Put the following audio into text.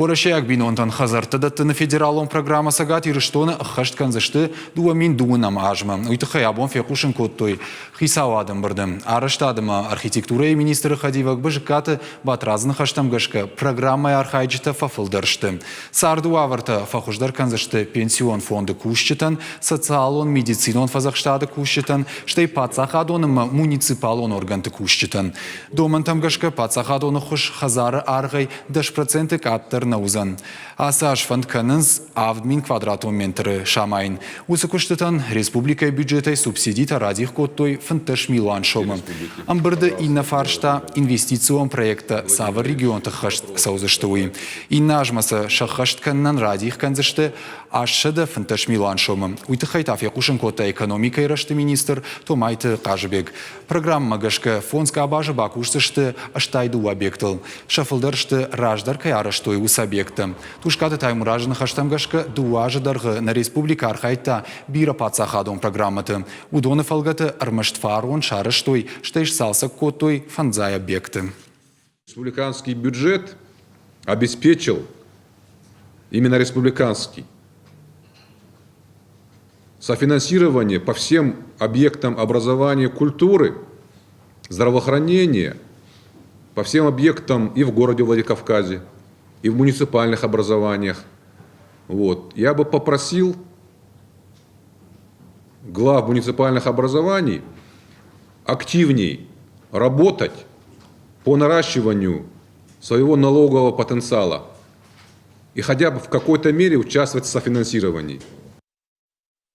Орашаяк бинонтан хазартыдаттыны федералон программасы гат ирыштоны хашт канзышты дуамин дуынам ажмы. Уйтықай абон фекушын коттой хисавадым бірдім. Арыштадымы архитектура министрі Хадивак быжыкаты батразын хаштамгашка программай архайджыта фафылдыршты. Сарду аварта фахуждар канзышты пенсион фонды кушчытан, социалон медицинон фазахштады кушчытан, штай пацахадонымы муниципалон органты кушчытан. Домантамгашка пацахадоны хуш хазары аргай 10% каттыр наузан. Асаш фонд канынз авдмин квадратон ментры шамайн. Усыкуштытан республика бюджетай субсидита радих коттой фынтыш милуан шомы. Амбырды инна фаршта инвестицион проекта савыр регионты хашт саузыштуи. Инна ажмасы шахашт каннан радих канзышты ашшыды фынтыш милуан шомы. Уйтыхай тафекушын котта экономика ирашты министр Томайты Кажыбек. Программа гашка фонска абажы бакуштышты аштайду объектыл. Шафылдыршты раждар каярыштой ус объекта. Тушкаты таймуражын хаштамгашка дуажы дарғы на республика архайта бира пацахадон программаты. Удоны фалгаты армаштфарон шарыштой штейш салсак коттой фанзай объекты. Республиканский бюджет обеспечил, именно республиканский, софинансирование по всем объектам образования, культуры, здравоохранения, по всем объектам и в городе Владикавказе, и в муниципальных образованиях. Вот. Я бы попросил глав муниципальных образований активней работать по наращиванию своего налогового потенциала и хотя бы в какой-то мере участвовать в софинансировании.